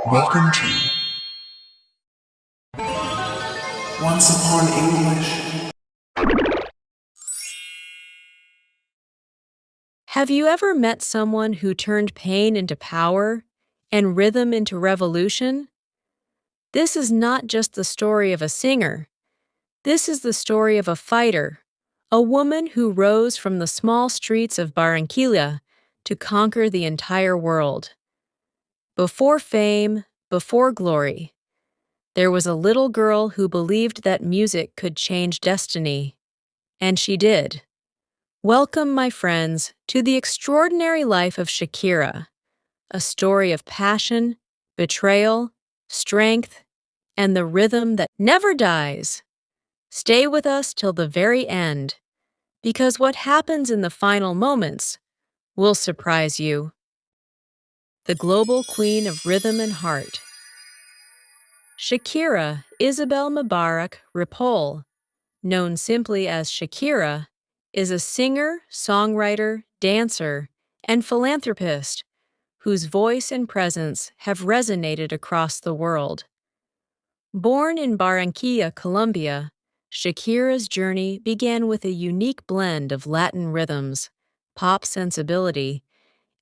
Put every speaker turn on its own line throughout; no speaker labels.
Welcome to Once Upon English.
Have you ever met someone who turned pain into power and rhythm into revolution? This is not just the story of a singer. This is the story of a fighter, a woman who rose from the small streets of Barranquilla to conquer the entire world. Before fame, before glory, there was a little girl who believed that music could change destiny. And she did. Welcome, my friends, to the extraordinary life of Shakira, a story of passion, betrayal, strength, and the rhythm that never dies. Stay with us till the very end, because what happens in the final moments will surprise you. The global queen of rhythm and heart. Shakira Isabel Mubarak Ripoll, known simply as Shakira, is a singer, songwriter, dancer, and philanthropist whose voice and presence have resonated across the world. Born in Barranquilla, Colombia, Shakira's journey began with a unique blend of Latin rhythms, pop sensibility,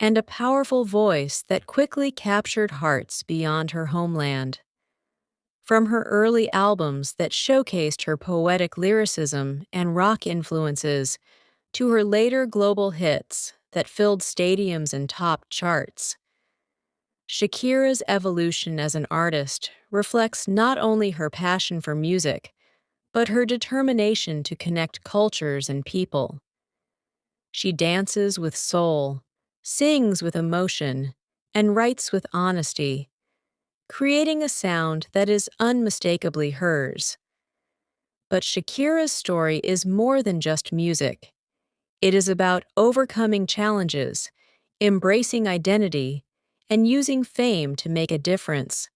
and a powerful voice that quickly captured hearts beyond her homeland. From her early albums that showcased her poetic lyricism and rock influences to her later global hits that filled stadiums and topped charts, Shakira's evolution as an artist reflects not only her passion for music, but her determination to connect cultures and people. She dances with soul, sings with emotion, and writes with honesty, creating a sound that is unmistakably hers. But Shakira's story is more than just music. It is about overcoming challenges, embracing identity, and using fame to make a difference.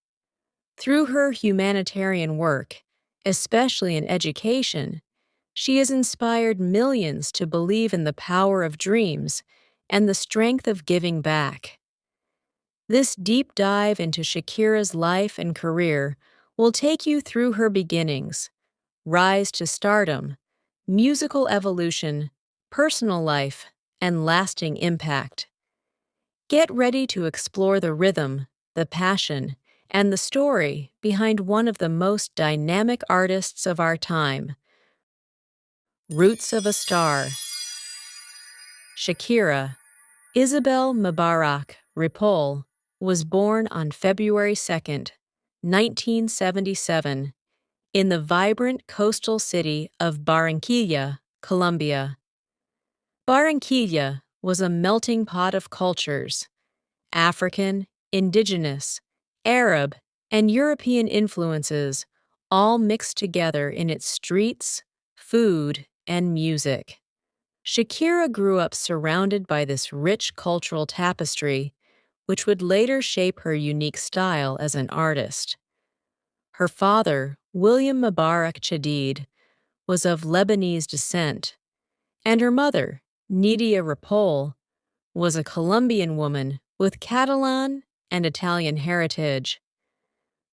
Through her humanitarian work, especially in education, she has inspired millions to believe in the power of dreams and the strength of giving back. This deep dive into Shakira's life and career will take you through her beginnings, rise to stardom, musical evolution, personal life, and lasting impact. Get ready to explore the rhythm, the passion, and the story behind one of the most dynamic artists of our time. Roots of a Star. Shakira Isabel Mubarak Ripoll was born on February 2, 1977, in the vibrant coastal city of Barranquilla, Colombia. Barranquilla was a melting pot of cultures: African, indigenous, Arab, and European influences, all mixed together in its streets, food, and music. Shakira grew up surrounded by this rich cultural tapestry, which would later shape her unique style as an artist. Her father, William Mubarak Chadid, was of Lebanese descent, and her mother, Nidia Ripoll, was a Colombian woman with Catalan and Italian heritage.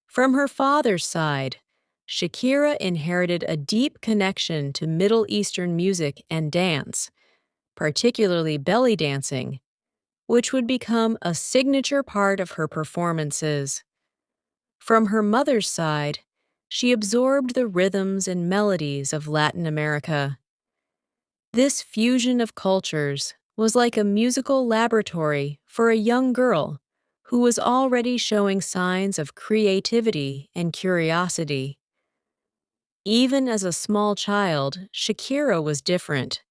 From her father's side, Shakira inherited a deep connection to Middle Eastern music and dance, particularly belly dancing, which would become a signature part of her performances. From her mother's side, she absorbed the rhythms and melodies of Latin America. This fusion of cultures was like a musical laboratory for a young girl who was already showing signs of creativity and curiosity. Even as a small child, Shakira was different.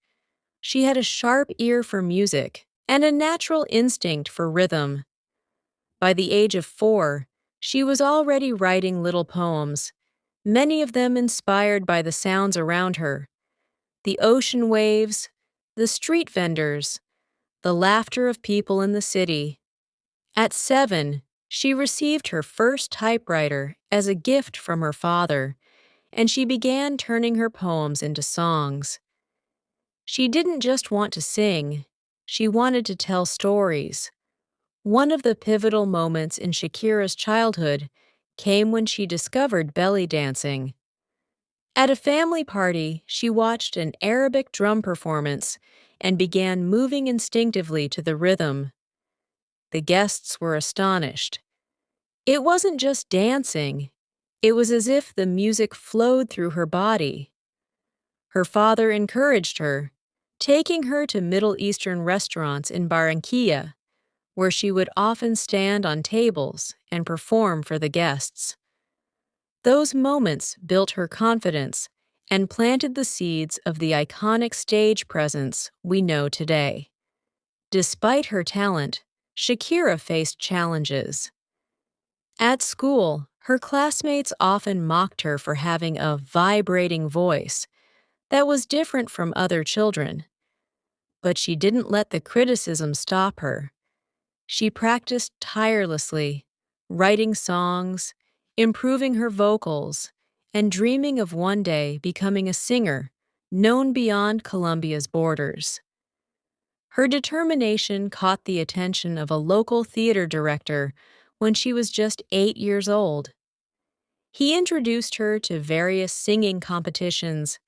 She had a sharp ear for music and a natural instinct for rhythm. By the age of 4, she was already writing little poems, many of them inspired by the sounds around her: the ocean waves, the street vendors, the laughter of people in the city. At 7, she received her first typewriter as a gift from her father, and she began turning her poems into songs. She didn't just want to sing, she wanted to tell stories. One of the pivotal moments in Shakira's childhood came when she discovered belly dancing. At a family party, she watched an Arabic drum performance and began moving instinctively to the rhythm. The guests were astonished. It wasn't just dancing, it was as if the music flowed through her body. Her father encouraged her, taking her to Middle Eastern restaurants in Barranquilla, where she would often stand on tables and perform for the guests. Those moments built her confidence and planted the seeds of the iconic stage presence we know today. Despite her talent, Shakira faced challenges. At school, her classmates often mocked her for having a vibrating voice that was different from other children. But she didn't let the criticism stop her. She practiced tirelessly, writing songs, improving her vocals, and dreaming of one day becoming a singer known beyond Colombia's borders. Her determination caught the attention of a local theater director when she was just 8 years old. He introduced her to various singing competitions,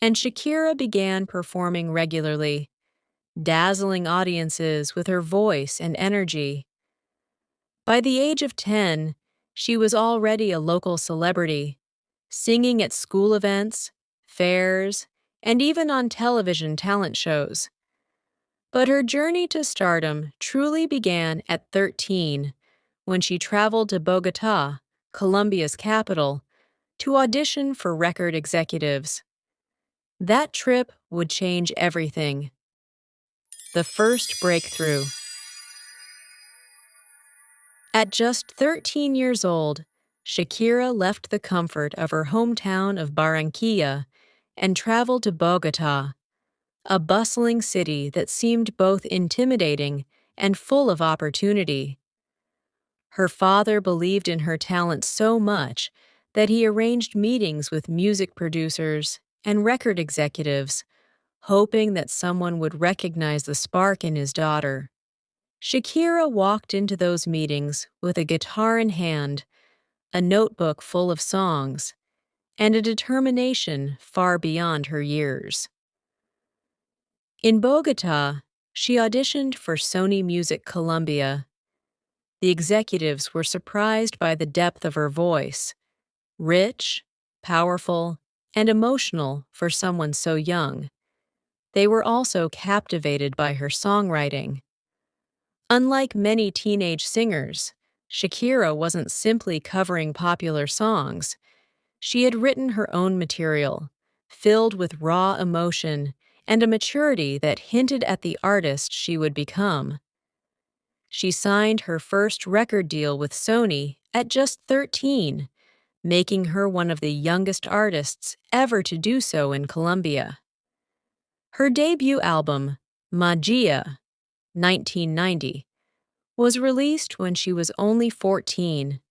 and Shakira began performing regularly, dazzling audiences with her voice and energy. By the age of 10, she was already a local celebrity, singing at school events, fairs, and even on television talent shows. But her journey to stardom truly began at 13, when she traveled to Bogotá, Colombia's capital, to audition for record executives. That trip would change everything. The first breakthrough. At just 13 years old, Shakira left the comfort of her hometown of Barranquilla and traveled to Bogotá, a bustling city that seemed both intimidating and full of opportunity. Her father believed in her talent so much that he arranged meetings with music producers and record executives, hoping that someone would recognize the spark in his daughter. Shakira walked into those meetings with a guitar in hand, a notebook full of songs, and a determination far beyond her years. In Bogotá, she auditioned for Sony Music Colombia. The executives were surprised by the depth of her voice, rich, powerful, and emotional for someone so young. They were also captivated by her songwriting. Unlike many teenage singers, Shakira wasn't simply covering popular songs. She had written her own material, filled with raw emotion and a maturity that hinted at the artist she would become. She signed her first record deal with Sony at just 13, making her one of the youngest artists ever to do so in Colombia. Her debut album, Magia, 1990, was released when she was only 14.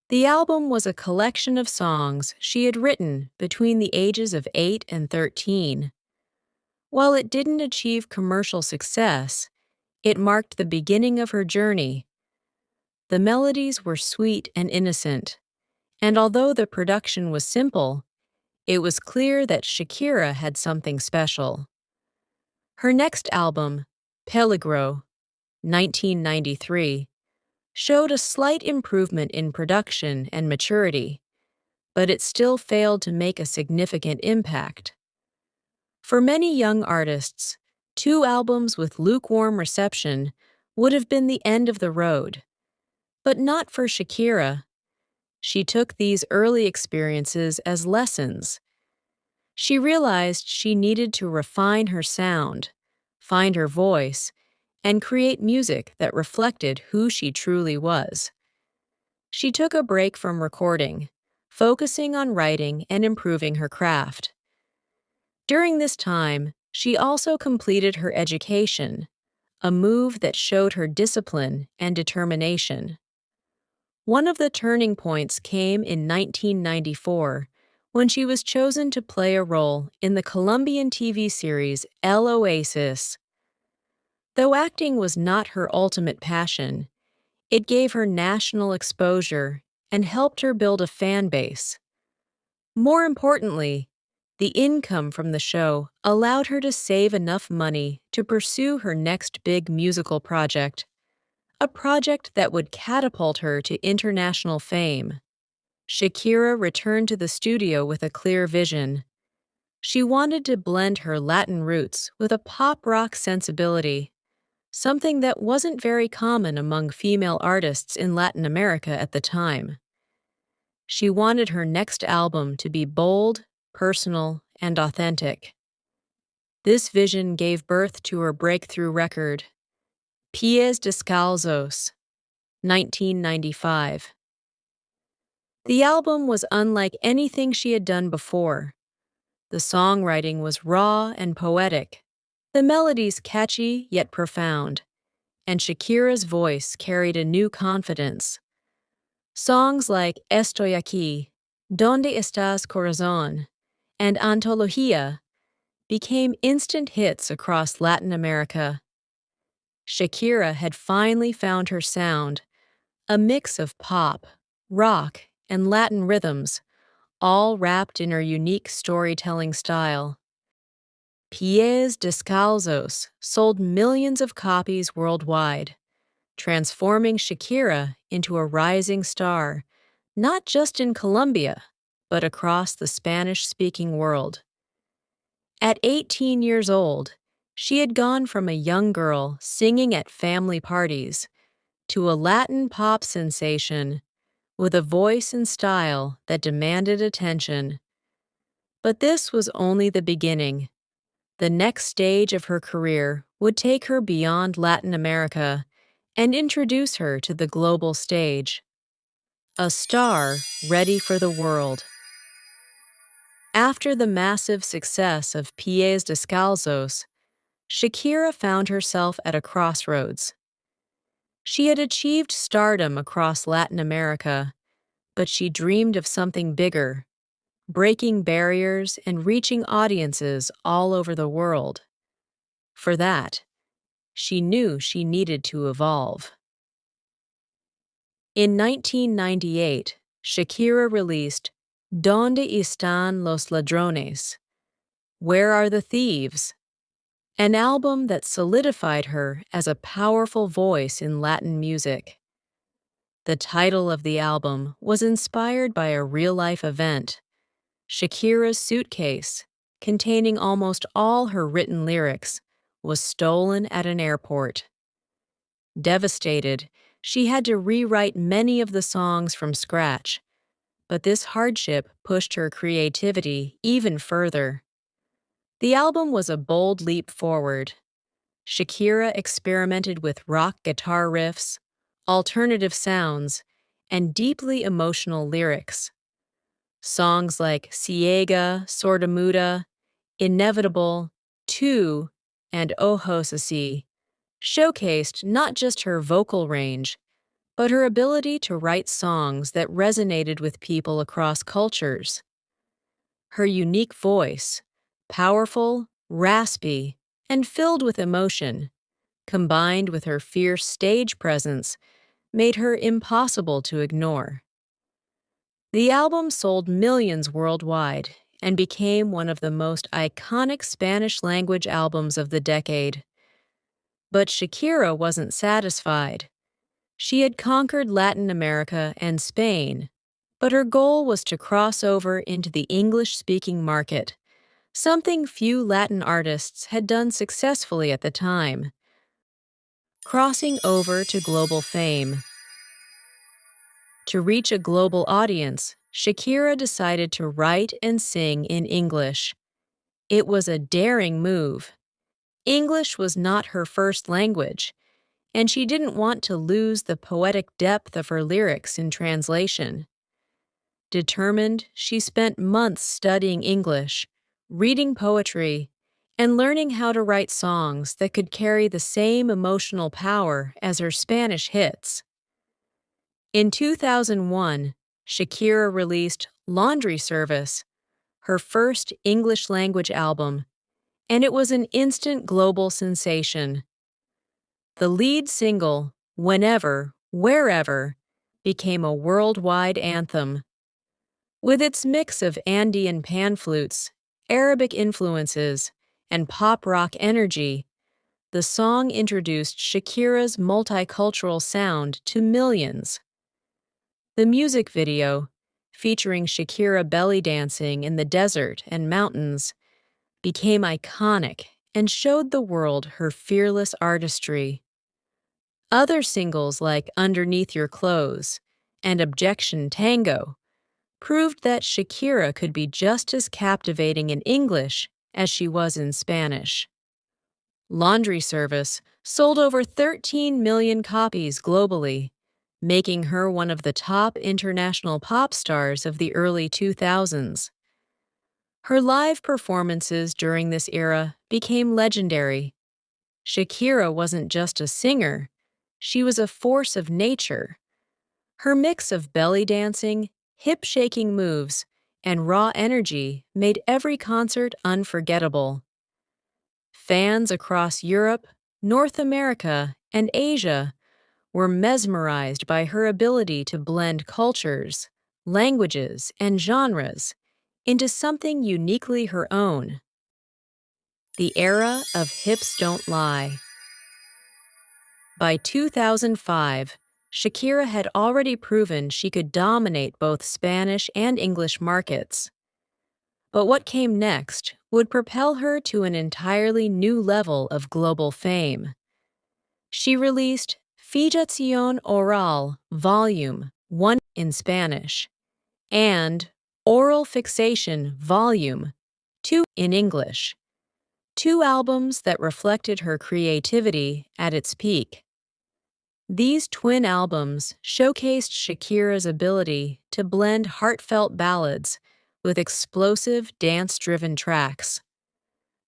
The album was a collection of songs she had written between the ages of 8 and 13. While it didn't achieve commercial success, it marked the beginning of her journey. The melodies were sweet and innocent, and although the production was simple, it was clear that Shakira had something special. Her next album, Peligro, 1993, showed a slight improvement in production and maturity, but it still failed to make a significant impact. For many young artists, 2 albums with lukewarm reception would have been the end of the road. But not for Shakira. She took these early experiences as lessons. She realized she needed to refine her sound, find her voice, and create music that reflected who she truly was. She took a break from recording, focusing on writing and improving her craft. During this time, she also completed her education, a move that showed her discipline and determination. One of the turning points came in 1994 when she was chosen to play a role in the Colombian TV series El Oasis. Though acting was not her ultimate passion, it gave her national exposure and helped her build a fan base. More importantly, the income from the show allowed her to save enough money to pursue her next big musical project, a project that would catapult her to international fame. Shakira returned to the studio with a clear vision. She wanted to blend her Latin roots with a pop rock sensibility, something that wasn't very common among female artists in Latin America at the time. She wanted her next album to be bold, personal, and authentic. This vision gave birth to her breakthrough record, Pies Descalzos, 1995. The album was unlike anything she had done before. The songwriting was raw and poetic, the melodies catchy yet profound, and Shakira's voice carried a new confidence. Songs like Estoy aquí, Donde estás corazón, and Antología became instant hits across Latin America. Shakira had finally found her sound, a mix of pop, rock, and Latin rhythms, all wrapped in her unique storytelling style. Pies Descalzos sold millions of copies worldwide, transforming Shakira into a rising star, not just in Colombia, but across the Spanish-speaking world. At 18 years old, she had gone from a young girl singing at family parties to a Latin pop sensation with a voice and style that demanded attention. But this was only the beginning. The next stage of her career would take her beyond Latin America and introduce her to the global stage. A star ready for the world. After the massive success of Pies Descalzos, Shakira found herself at a crossroads. She had achieved stardom across Latin America, but she dreamed of something bigger, breaking barriers and reaching audiences all over the world. For that, she knew she needed to evolve. In 1998, Shakira released Donde están los ladrones? Where Are the Thieves? An album that solidified her as a powerful voice in Latin music. The title of the album was inspired by a real-life event, Shakira's suitcase, containing almost all her written lyrics, was stolen at an airport. Devastated, she had to rewrite many of the songs from scratch, but this hardship pushed her creativity even further. The album was a bold leap forward. Shakira experimented with rock guitar riffs, alternative sounds, and deeply emotional lyrics. Songs like Ciega, Sordomuda, Inevitable, Two, and Ojos Así showcased not just her vocal range, but her ability to write songs that resonated with people across cultures. Her unique voice, powerful, raspy, and filled with emotion, combined with her fierce stage presence, made her impossible to ignore. The album sold millions worldwide and became one of the most iconic Spanish-language albums of the decade. But Shakira wasn't satisfied. She had conquered Latin America and Spain, but her goal was to cross over into the English-speaking market, something few Latin artists had done successfully at the time. Crossing over to global fame. To reach a global audience, Shakira decided to write and sing in English. It was a daring move. English was not her first language, and she didn't want to lose the poetic depth of her lyrics in translation. Determined, she spent months studying English, reading poetry, and learning how to write songs that could carry the same emotional power as her Spanish hits. In 2001, Shakira released Laundry Service, her first English-language album, and it was an instant global sensation. The lead single, Whenever, Wherever, became a worldwide anthem. With its mix of Andean pan flutes, Arabic influences, and pop rock energy, the song introduced Shakira's multicultural sound to millions. The music video, featuring Shakira belly dancing in the desert and mountains, became iconic and showed the world her fearless artistry. Other singles like Underneath Your Clothes and Objection Tango proved that Shakira could be just as captivating in English as she was in Spanish. Laundry Service sold over 13 million copies globally, making her one of the top international pop stars of the early 2000s. Her live performances during this era became legendary. Shakira wasn't just a singer, she was a force of nature. Her mix of belly dancing, hip-shaking moves, and raw energy made every concert unforgettable. Fans across Europe, North America, and Asia were mesmerized by her ability to blend cultures, languages, and genres into something uniquely her own. The era of Hips Don't Lie. By 2005, Shakira had already proven she could dominate both Spanish and English markets. But what came next would propel her to an entirely new level of global fame. She released Fijación Oral Volume 1 in Spanish and Oral Fixation Volume 2 in English, two albums that reflected her creativity at its peak. These twin albums showcased Shakira's ability to blend heartfelt ballads with explosive dance-driven tracks.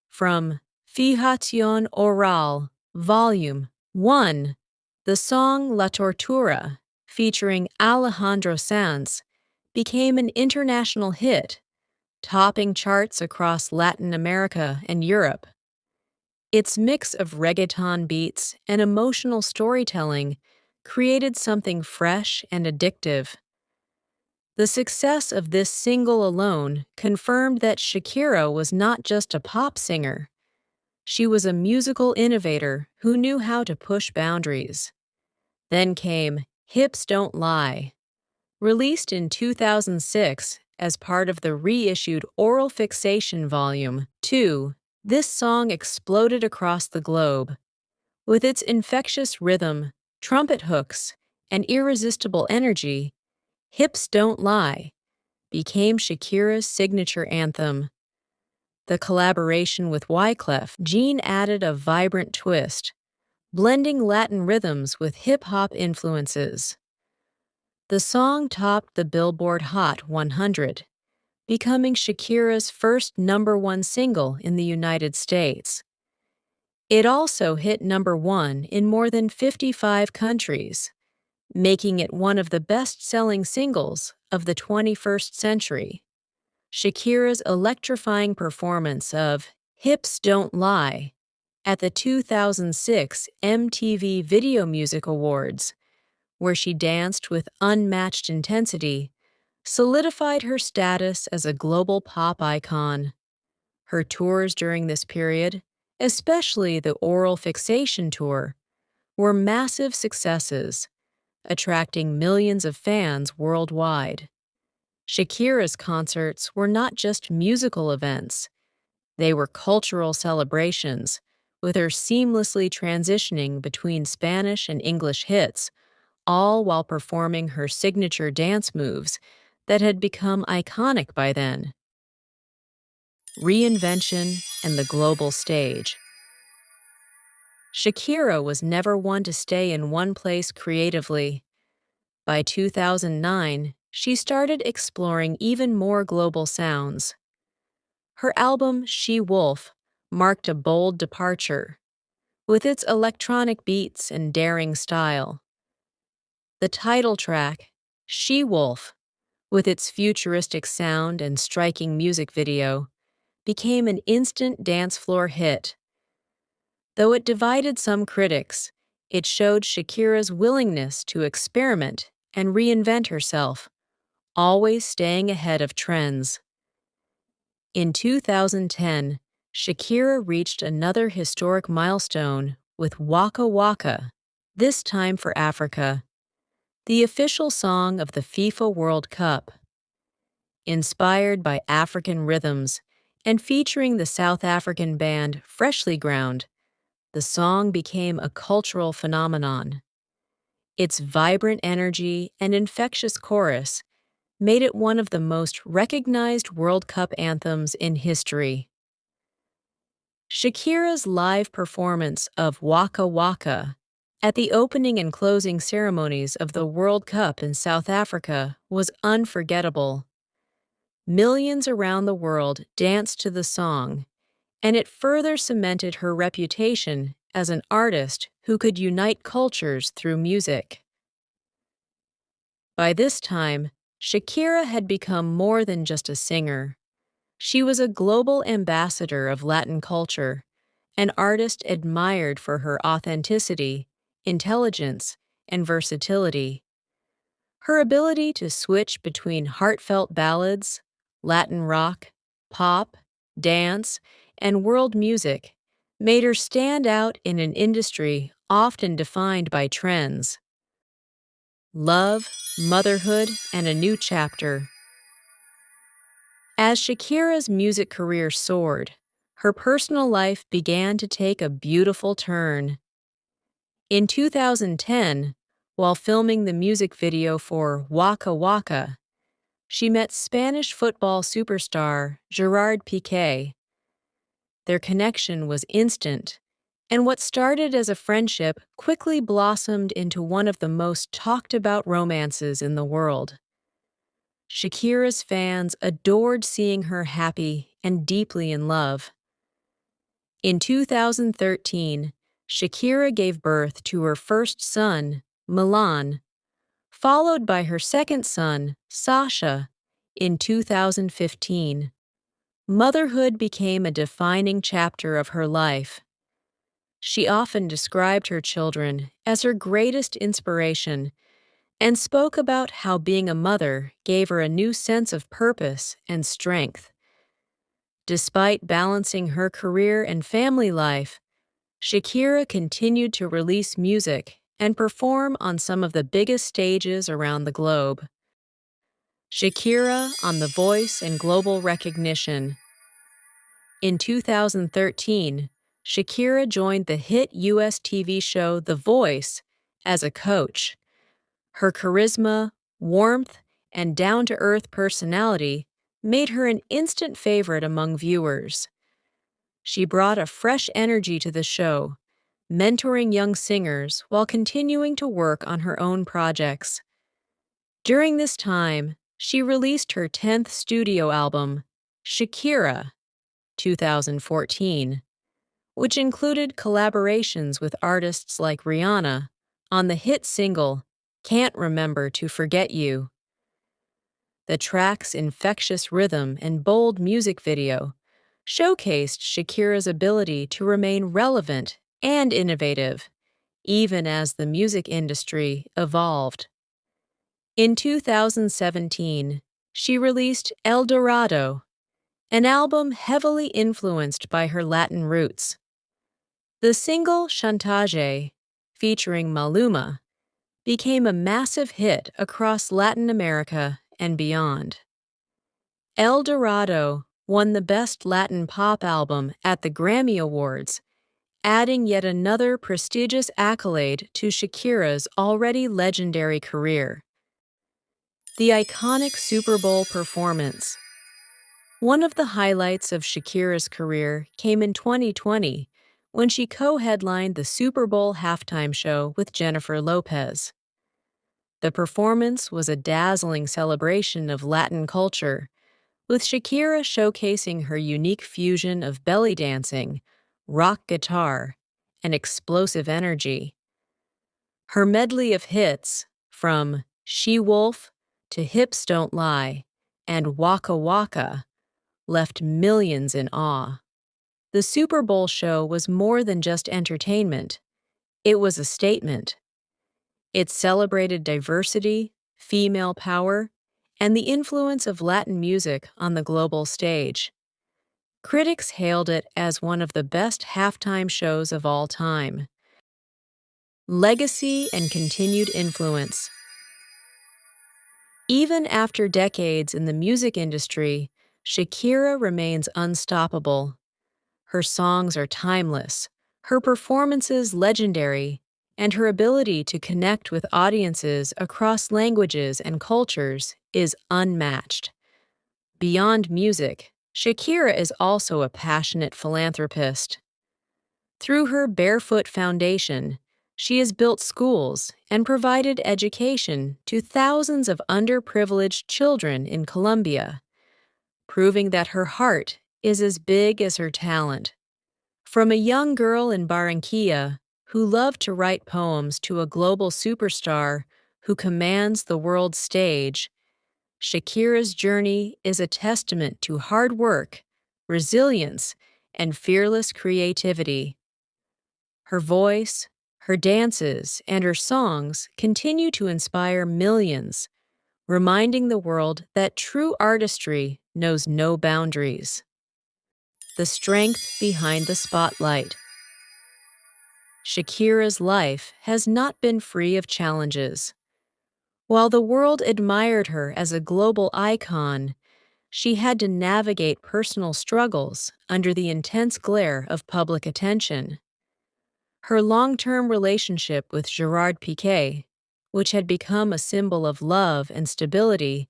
From Fijación Oral, Volume 1, the song La Tortura, featuring Alejandro Sanz, became an international hit, topping charts across Latin America and Europe. Its mix of reggaeton beats and emotional storytelling created something fresh and addictive. The success of this single alone confirmed that Shakira was not just a pop singer. She was a musical innovator who knew how to push boundaries. Then came Hips Don't Lie. Released in 2006 as part of the reissued Oral Fixation Volume 2, this song exploded across the globe. With its infectious rhythm, trumpet hooks, and irresistible energy, Hips Don't Lie became Shakira's signature anthem. The collaboration with Wyclef Jean added a vibrant twist, blending Latin rhythms with hip-hop influences. The song topped the Billboard Hot 100, becoming Shakira's first #1 single in the United States. It also hit #1 in more than 55 countries, making it one of the best-selling singles of the 21st century. Shakira's electrifying performance of Hips Don't Lie at the 2006 MTV Video Music Awards, where she danced with unmatched intensity, solidified her status as a global pop icon. Her tours during this period, especially the Oral Fixation Tour, were massive successes, attracting millions of fans worldwide. Shakira's concerts were not just musical events, they were cultural celebrations, with her seamlessly transitioning between Spanish and English hits, all while performing her signature dance moves that had become iconic by then. Reinvention and the global stage. Shakira was never one to stay in one place creatively. By 2009, she started exploring even more global sounds. Her album She Wolf marked a bold departure, with its electronic beats and daring style. The title track, She Wolf, with its futuristic sound and striking music video, became an instant dance floor hit. Though it divided some critics, It showed Shakira's willingness to experiment and reinvent herself, always staying ahead of trends. In 2010, Shakira reached another historic milestone with Waka Waka, this time for Africa, the official song of the FIFA World Cup. Inspired by African rhythms and featuring the South African band Freshly Ground, the song became a cultural phenomenon. Its vibrant energy and infectious chorus made it one of the most recognized World Cup anthems in history. Shakira's live performance of Waka Waka at the opening and closing ceremonies of the World Cup in South Africa was unforgettable. Millions around the world danced to the song, and it further cemented her reputation as an artist who could unite cultures through music. By this time, Shakira had become more than just a singer. She was a global ambassador of Latin culture, an artist admired for her authenticity, intelligence, and versatility. Her ability to switch between heartfelt ballads, Latin rock, pop, dance, and world music made her stand out in an industry often defined by trends. Love, motherhood, and a new chapter. As Shakira's music career soared, her personal life began to take a beautiful turn. In 2010, while filming the music video for Waka Waka, she met Spanish football superstar Gerard Piqué. Their connection was instant, and what started as a friendship quickly blossomed into one of the most talked-about romances in the world. Shakira's fans adored seeing her happy and deeply in love. In 2013, Shakira gave birth to her first son, Milan, followed by her second son, Sasha, in 2015. Motherhood became a defining chapter of her life. She often described her children as her greatest inspiration and spoke about how being a mother gave her a new sense of purpose and strength. Despite balancing her career and family life, Shakira continued to release music and perform on some of the biggest stages around the globe. Shakira on The Voice and global recognition. In 2013, Shakira joined the hit U.S. TV show The Voice as a coach. Her charisma, warmth, and down-to-earth personality made her an instant favorite among viewers. She brought a fresh energy to the show, mentoring young singers while continuing to work on her own projects. During this time, she released her 10th studio album, Shakira, 2014, which included collaborations with artists like Rihanna on the hit single Can't Remember to Forget You. The track's infectious rhythm and bold music video showcased Shakira's ability to remain relevant and innovative, even as the music industry evolved. In 2017, she released El Dorado, an album heavily influenced by her Latin roots. The single Chantage, featuring Maluma, became a massive hit across Latin America and beyond. El Dorado won the Best Latin Pop Album at the Grammy Awards, adding yet another prestigious accolade to Shakira's already legendary career. The iconic Super Bowl performance. One of the highlights of Shakira's career came in 2020 when she co-headlined the Super Bowl halftime show with Jennifer Lopez. The performance was a dazzling celebration of Latin culture, with Shakira showcasing her unique fusion of belly dancing, rock guitar, and explosive energy. Her medley of hits, from She-Wolf to Hips Don't Lie and Waka Waka, left millions in awe. The Super Bowl show was more than just entertainment. It was a statement. It celebrated diversity, female power, and the influence of Latin music on the global stage. Critics hailed it as one of the best halftime shows of all time. Legacy and continued influence. Even after decades in the music industry, Shakira remains unstoppable. Her songs are timeless, her performances legendary, and her ability to connect with audiences across languages and cultures is unmatched. Beyond music, Shakira is also a passionate philanthropist. Through her Barefoot Foundation, she has built schools and provided education to thousands of underprivileged children in Colombia, proving that her heart is as big as her talent. From a young girl in Barranquilla who loved to write poems to a global superstar who commands the world stage, Shakira's journey is a testament to hard work, resilience, and fearless creativity. Her voice, her dances, and her songs continue to inspire millions, reminding the world that true artistry knows no boundaries. The strength behind the spotlight. Shakira's life has not been free of challenges. While the world admired her as a global icon, she had to navigate personal struggles under the intense glare of public attention. Her long-term relationship with Gerard Piqué, which had become a symbol of love and stability,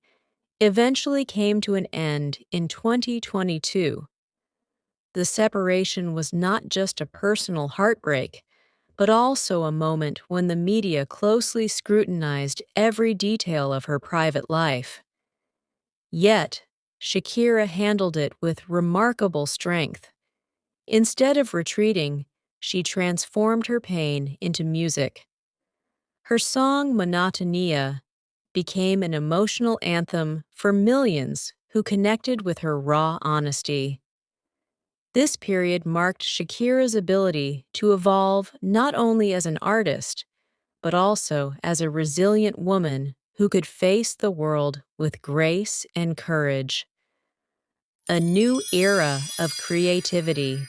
eventually came to an end in 2022. The separation was not just a personal heartbreak, but also a moment when the media closely scrutinized every detail of her private life. Yet, Shakira handled it with remarkable strength. Instead of retreating, she transformed her pain into music. Her song Monotonia became an emotional anthem for millions who connected with her raw honesty. This period marked Shakira's ability to evolve not only as an artist, but also as a resilient woman who could face the world with grace and courage. A new era of creativity.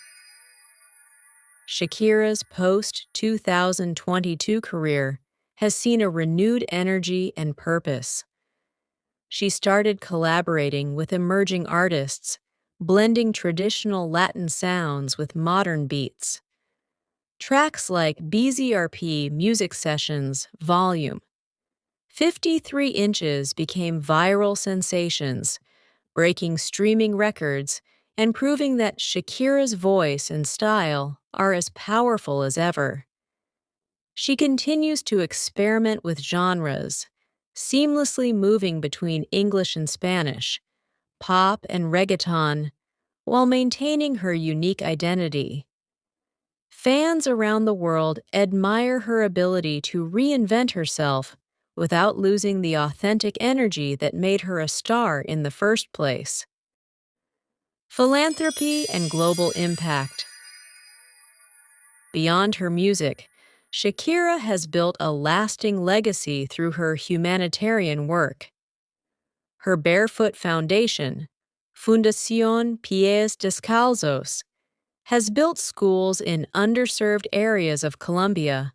Shakira's post-2022 career has seen a renewed energy and purpose. She started collaborating with emerging artists, blending traditional Latin sounds with modern beats. Tracks like BZRP Music Sessions Volume 53 Inches became viral sensations, breaking streaming records and proving that Shakira's voice and style are as powerful as ever. She continues to experiment with genres, seamlessly moving between English and Spanish, pop and reggaeton, while maintaining her unique identity. Fans around the world admire her ability to reinvent herself without losing the authentic energy that made her a star in the first place. Philanthropy and global impact. Beyond her music, Shakira has built a lasting legacy through her humanitarian work. Her Barefoot Foundation, Fundación Pies Descalzos, has built schools in underserved areas of Colombia,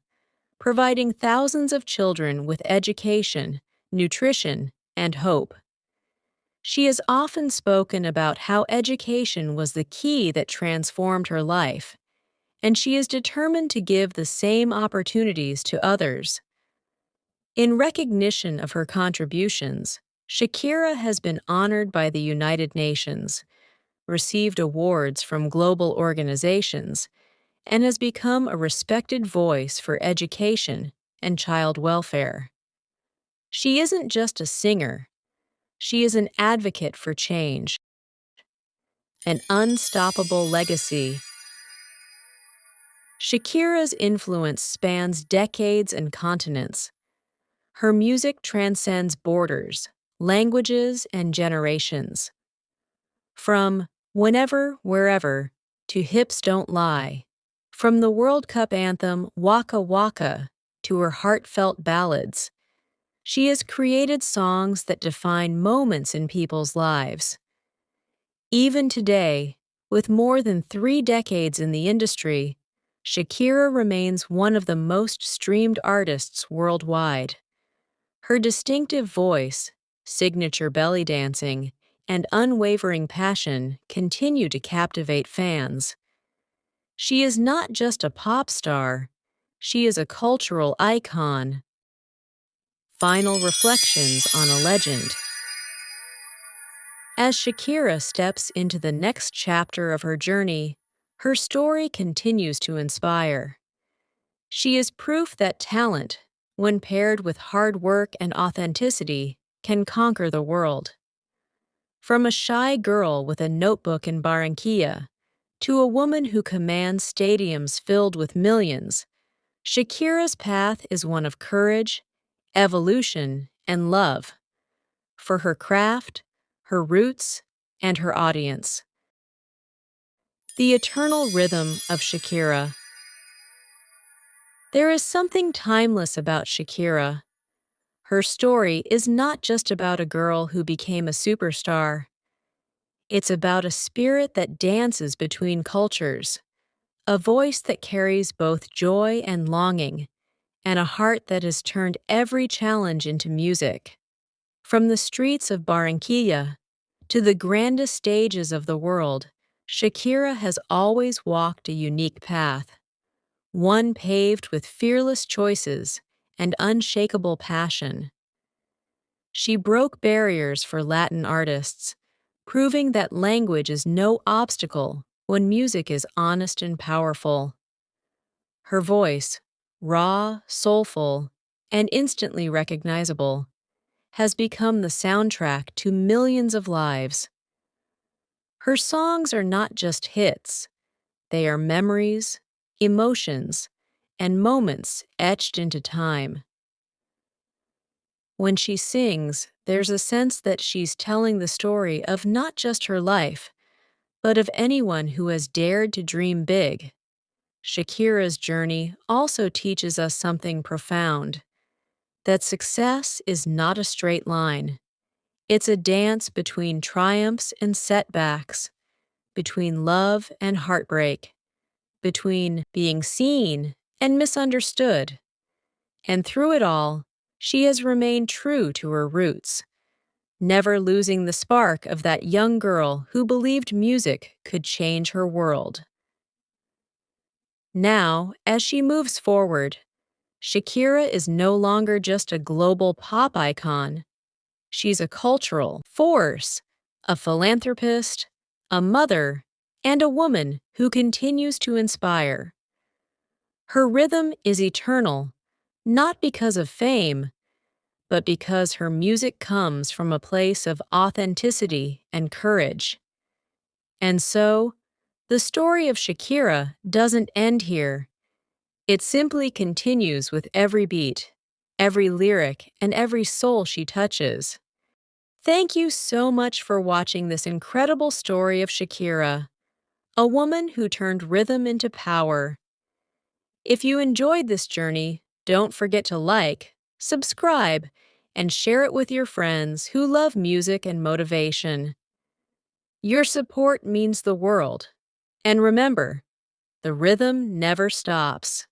providing thousands of children with education, nutrition, and hope. She has often spoken about how education was the key that transformed her life, and she is determined to give the same opportunities to others. In recognition of her contributions, Shakira has been honored by the United Nations, received awards from global organizations, and has become a respected voice for education and child welfare. She isn't just a singer, she is an advocate for change, an unstoppable legacy. Shakira's influence spans decades and continents. Her music transcends borders, languages, and generations. From Whenever, Wherever to Hips Don't Lie, From the World Cup anthem Waka Waka to her heartfelt ballads, she has created songs that define moments in people's lives. Even today, with more than 3 decades in the industry, Shakira remains one of the most streamed artists worldwide. Her distinctive voice, signature belly dancing, and unwavering passion continue to captivate fans. She is not just a pop star, she is a cultural icon. Final reflections on a legend. As Shakira steps into the next chapter of her journey, her story continues to inspire. She is proof that talent, when paired with hard work and authenticity, can conquer the world. From a shy girl with a notebook in Barranquilla to a woman who commands stadiums filled with millions, Shakira's path is one of courage, evolution, and love. For her craft, her roots, and her audience. The eternal rhythm of Shakira. There is something timeless about Shakira. Her story is not just about a girl who became a superstar. It's about a spirit that dances between cultures, a voice that carries both joy and longing, and a heart that has turned every challenge into music. From the streets of Barranquilla to the grandest stages of the world, Shakira has always walked a unique path, one paved with fearless choices and unshakable passion. She broke barriers for Latin artists, proving that language is no obstacle when music is honest and powerful. Her voice, raw, soulful, and instantly recognizable, has become the soundtrack to millions of lives. Her songs are not just hits, they are memories, emotions, and moments etched into time. When she sings, there's a sense that she's telling the story of not just her life, but of anyone who has dared to dream big. Shakira's journey also teaches us something profound, that success is not a straight line. It's a dance between triumphs and setbacks, between love and heartbreak, between being seen and misunderstood. And through it all, she has remained true to her roots, never losing the spark of that young girl who believed music could change her world. Now, as she moves forward, Shakira is no longer just a global pop icon. She's a cultural force, a philanthropist, a mother, and a woman who continues to inspire. Her rhythm is eternal, not because of fame, but because her music comes from a place of authenticity and courage. And so, the story of Shakira doesn't end here. It simply continues with every beat, every lyric, and every soul she touches. Thank you so much for watching this incredible story of Shakira, a woman who turned rhythm into power. If you enjoyed this journey, don't forget to like, subscribe, and share it with your friends who love music and motivation. Your support means the world. And remember, the rhythm never stops.